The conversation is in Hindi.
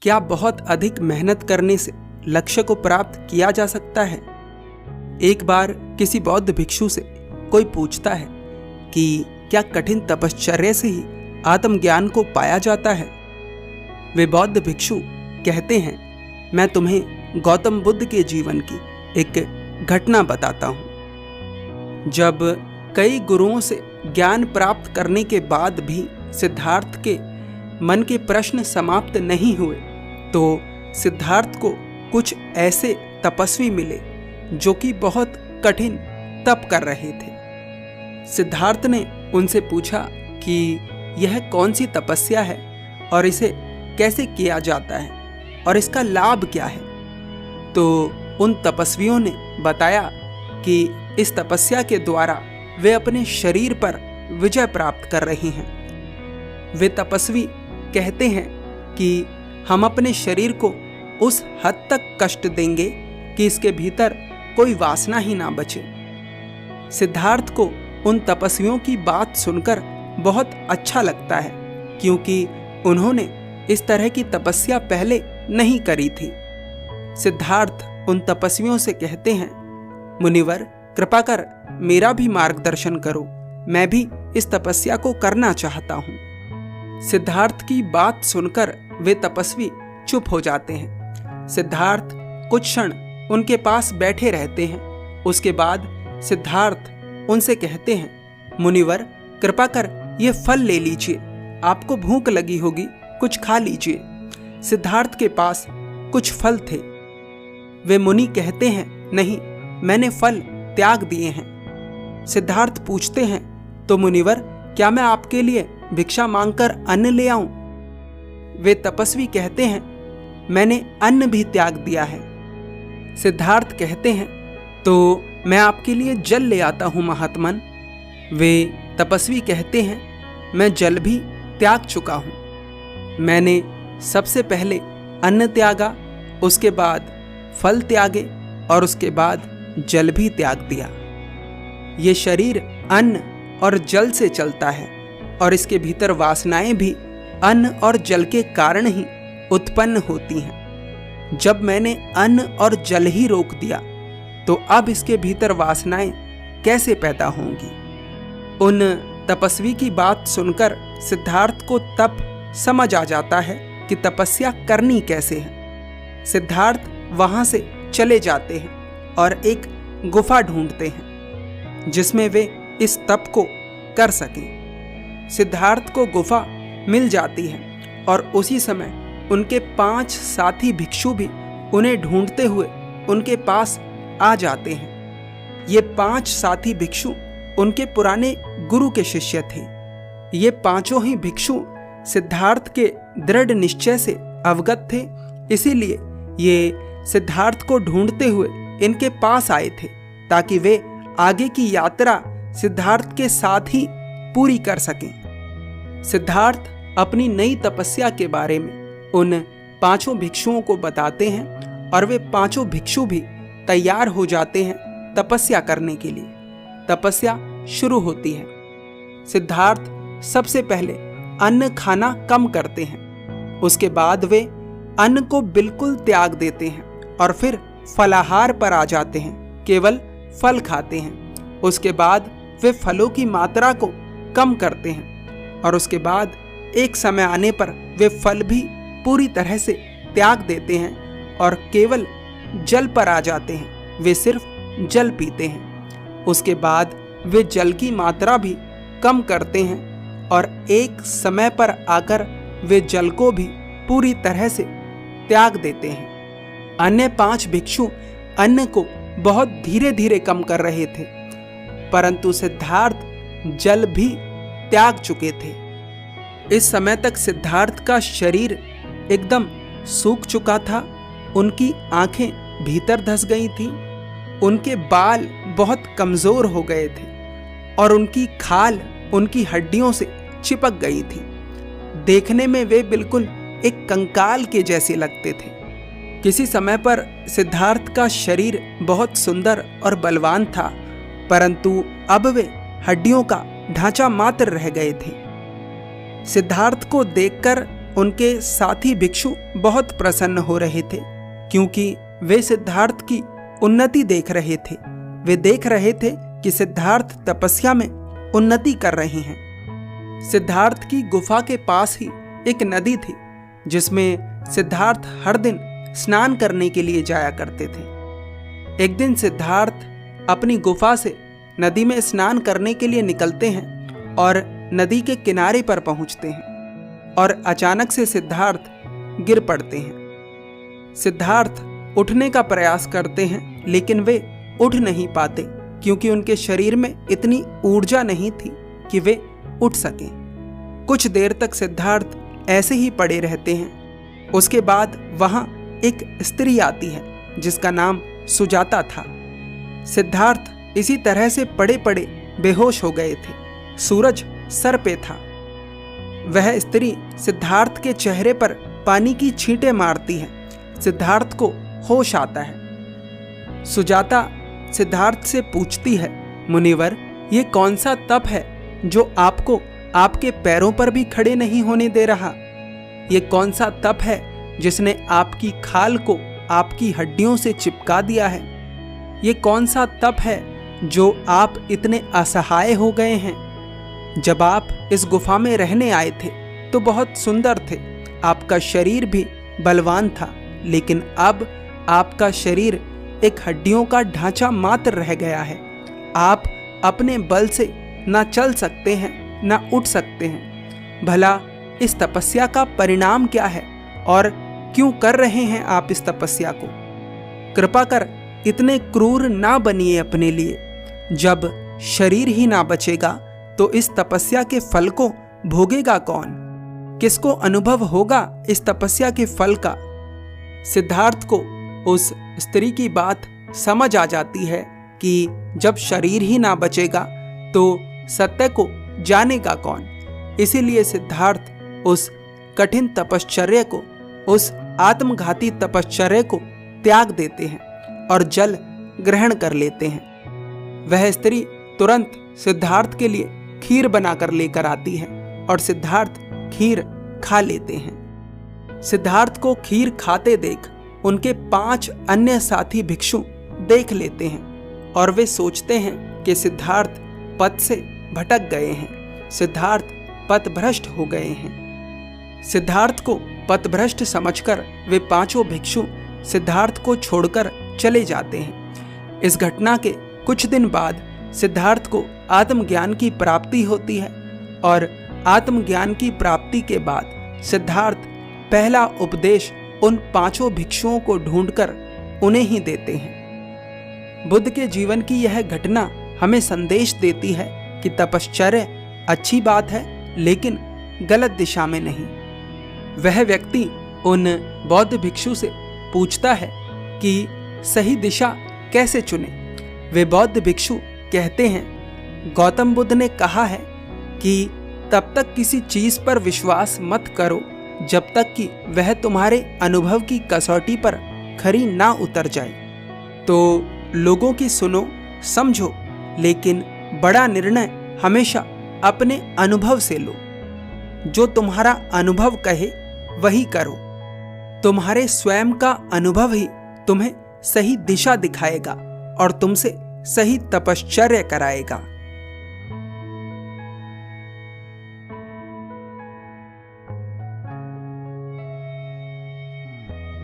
क्या बहुत अधिक मेहनत करने से लक्ष्य को प्राप्त किया जा सकता है? एक बार किसी बौद्ध भिक्षु से कोई पूछता है कि क्या कठिन तपश्चर्या से ही आत्मज्ञान को पाया जाता है? वे बौद्ध भिक्षु कहते हैं, मैं तुम्हें गौतम बुद्ध के जीवन की एक घटना बताता हूं। जब कई गुरुओं से ज्ञान प्राप्त करने के बाद भी सिद्धार्थ के मन के प्रश्न समाप्त नहीं हुए तो सिद्धार्थ को कुछ ऐसे तपस्वी मिले जो कि बहुत कठिन तप कर रहे थे। सिद्धार्थ ने उनसे पूछा कि यह कौन सी तपस्या है और इसे कैसे किया जाता है और इसका लाभ क्या है। तो उन तपस्वियों ने बताया कि इस तपस्या के द्वारा वे अपने शरीर पर विजय प्राप्त कर रहे हैं। वे तपस्वी कहते हैं कि हम अपने शरीर को उस हद तक कष्ट देंगे कि इसके भीतर कोई वासना ही ना बचे। सिद्धार्थ को उन तपस्वियों की बात सुनकर बहुत अच्छा लगता है, क्योंकि उन्होंने इस तरह की तपस्या पहले नहीं करी थी। सिद्धार्थ उन तपस्वियों से कहते हैं, मुनिवर कृपा कर मेरा भी मार्गदर्शन करो, मैं भी इस तपस्या को करना चाहता हूँ। सिद्धार्थ की बात सुनकर वे तपस्वी चुप हो जाते हैं। सिद्धार्थ कुछ क्षण उनके पास बैठे रहते हैं। उसके बाद सिद्धार्थ उनसे कहते हैं, मुनिवर कृपा कर ये फल ले लीजिए, आपको भूख लगी होगी, कुछ खा लीजिए। सिद्धार्थ के पास कुछ फल थे। वे मुनि कहते हैं, नहीं, मैंने फल त्याग दिए हैं। सिद्धार्थ पूछते हैं, तो मुनिवर क्या मैं आपके लिए भिक्षा मांगकर अन्न ले आऊं? वे तपस्वी कहते हैं, मैंने अन्न भी त्याग दिया है। सिद्धार्थ कहते हैं, तो मैं आपके लिए जल ले आता हूं महात्मन। वे तपस्वी कहते हैं, मैं जल भी त्याग चुका हूं। मैंने सबसे पहले अन्न त्यागा, उसके बाद फल त्यागे और उसके बाद जल भी त्याग दिया। ये शरीर अन्न और जल से चलता है और इसके भीतर वासनाएं भी अन्न और जल के कारण ही उत्पन्न होती हैं। जब मैंने अन्न और जल ही रोक दिया तो अब इसके भीतर वासनाएं कैसे पैदा होंगी? उन तपस्वी की बात सुनकर सिद्धार्थ को तब समझ आ जाता है कि तपस्या करनी कैसे है। सिद्धार्थ वहां से चले जाते हैं और एक गुफा ढूंढते हैं जिसमें वे इस तप को कर सकें। सिद्धार्थ को गुफा मिल जाती है और उसी समय उनके 5 साथी भिक्षु भी उन्हें ढूंढते हुए उनके पास आ जाते हैं। ये 5 साथी भिक्षु उनके पुराने गुरु के शिष्य थे। ये 5 ही भिक्षु सिद्धार्थ के दृढ़ निश्चय से अवगत थे, इसीलिए ये सिद्धार्थ को ढूंढते हुए इनके पास आए थे ताकि वे आगे की यात्रा सिद्धार्थ के साथ ही पूरी कर सकें। सिद्धार्थ अपनी नई तपस्या के बारे में उन 5 भिक्षुओं को बताते हैं और वे 5 भिक्षु भी तैयार हो जाते हैं तपस्या करने के लिए। तपस्या शुरू होती है। सिद्धार्थ सबसे पहले अन्न खाना कम करते हैं, उसके बाद वे अन्न को बिल्कुल त्याग देते हैं और फिर फलाहार पर आ जाते हैं, केवल फल खाते हैं। उसके बाद वे फलों की मात्रा को कम करते हैं और उसके बाद एक समय आने पर वे फल भी पूरी तरह से त्याग देते हैं और केवल जल पर आ जाते हैं। वे सिर्फ जल पीते हैं। उसके बाद वे जल की मात्रा भी कम करते हैं और एक समय पर आकर वे जल को भी पूरी तरह से त्याग देते हैं। अन्य 5 भिक्षु अन्न को बहुत धीरे धीरे कम कर रहे थे, परंतु सिद्धार्थ जल भी त्याग चुके थे। इस समय तक सिद्धार्थ का शरीर एकदम सूख चुका था। उनकी आंखें भीतर धंस गई थीं, उनके बाल बहुत कमजोर हो गए थे और उनकी खाल उनकी हड्डियों से चिपक गई थी। देखने में वे बिल्कुल एक कंकाल के जैसे लगते थे। किसी समय पर सिद्धार्थ का शरीर बहुत सुंदर और बलवान था, परंतु अब वे हड्डियों का ढांचा मात्र रह गए थे। सिद्धार्थ को देखकर उनके साथी भिक्षु बहुत प्रसन्न हो रहे थे, क्योंकि वे सिद्धार्थ की उन्नति देख रहे थे। वे देख रहे थे कि सिद्धार्थ तपस्या में उन्नति कर रहे हैं। सिद्धार्थ की गुफा के पास ही एक नदी थी, जिसमें सिद्धार्थ हर दिन स्नान करने के लिए जाया करते थे। एक दिन सिद्धार्थ अपनी गुफा से नदी में स्नान करने के लिए निकलते हैं और नदी के किनारे पर पहुंचते हैं और अचानक से सिद्धार्थ गिर पड़ते हैं। सिद्धार्थ उठने का प्रयास करते हैं, लेकिन वे उठ नहीं पाते, क्योंकि उनके शरीर में इतनी ऊर्जा नहीं थी कि वे उठ सकें। कुछ देर तक सिद्धार्थ ऐसे ही पड़े रहते हैं। उसके बाद वहां एक स्त्री आती है जिसका नाम सुजाता था। सिद्धार्थ इसी तरह से पड़े पड़े बेहोश हो गए थे। सूरज सर पे था। वह स्त्री सिद्धार्थ के चेहरे पर पानी की छींटें मारती है। सिद्धार्थ को होश आता है। सुजाता सिद्धार्थ से पूछती है, मुनिवर, ये कौन सा तप है जो आपको आपके पैरों पर भी खड़े नहीं होने दे रहा? ये कौन सा तप है जिसने आपकी खाल को आपकी हड्डियों से चिपका दिया है? ये कौन सा तप है जो आप इतने असहाय हो गए हैं? जब आप इस गुफा में रहने आए थे तो बहुत सुंदर थे, आपका शरीर भी बलवान था, लेकिन अब आपका शरीर एक हड्डियों का ढांचा मात्र रह गया है। आप अपने बल से ना चल सकते हैं ना उठ सकते हैं। भला इस तपस्या का परिणाम क्या है और क्यों कर रहे हैं आप इस तपस्या को? कृपा कर इतने क्रूर ना बनिए अपने लिए। जब शरीर ही ना बचेगा तो इस तपस्या के फल को भोगेगा कौन? किसको अनुभव होगा इस तपस्या के फल का? सिद्धार्थ को उस स्त्री की बात समझ आ जाती है कि जब शरीर ही ना बचेगा तो सत्य को जानेगा कौन। इसीलिए सिद्धार्थ उस कठिन तपश्चर्या को, उस आत्मघाती तपश्चर्या को त्याग देते हैं और जल ग्रहण कर लेते हैं। वह स्त्री तुरंत सिद्धार्थ के लिए खीर बनाकर लेकर आती है और सिद्धार्थ खीर खा लेते हैं। सिद्धार्थ को खीर खाते देख उनके 5 अन्य साथी भिक्षु देख लेते हैं और वे सोचते हैं कि सिद्धार्थ पथ से भटक गए हैं, सिद्धार्थ पथभ्रष्ट हो गए हैं। सिद्धार्थ को पथभ्रष्ट समझकर वे 5 भिक्षु सिद्धार्थ को छोड़कर चले जाते हैं। इस घटना के कुछ दिन बाद सिद्धार्थ को आत्मज्ञान की प्राप्ति होती है और आत्मज्ञान की प्राप्ति के बाद सिद्धार्थ पहला उपदेश उन 5 भिक्षुओं को ढूंढकर उन्हें ही देते हैं। बुद्ध के जीवन की यह घटना हमें संदेश देती है कि तपश्चर्या अच्छी बात है, लेकिन गलत दिशा में नहीं। वह व्यक्ति उन बौद्ध भिक्षु से पूछता है कि सही दिशा कैसे चुने। वे बौद्ध भिक्षु कहते हैं, गौतम बुद्ध ने कहा है कि तब तक किसी चीज पर विश्वास मत करो जब तक कि वह तुम्हारे अनुभव की कसौटी पर खरी ना उतर जाए। तो लोगों की सुनो, समझो, लेकिन बड़ा निर्णय हमेशा अपने अनुभव से लो। जो तुम्हारा अनुभव कहे वही करो। तुम्हारे स्वयं का अनुभव ही तुम्हें सही दिशा दिखाएगा और तुमसे सही तपश्चर्या कराएगा।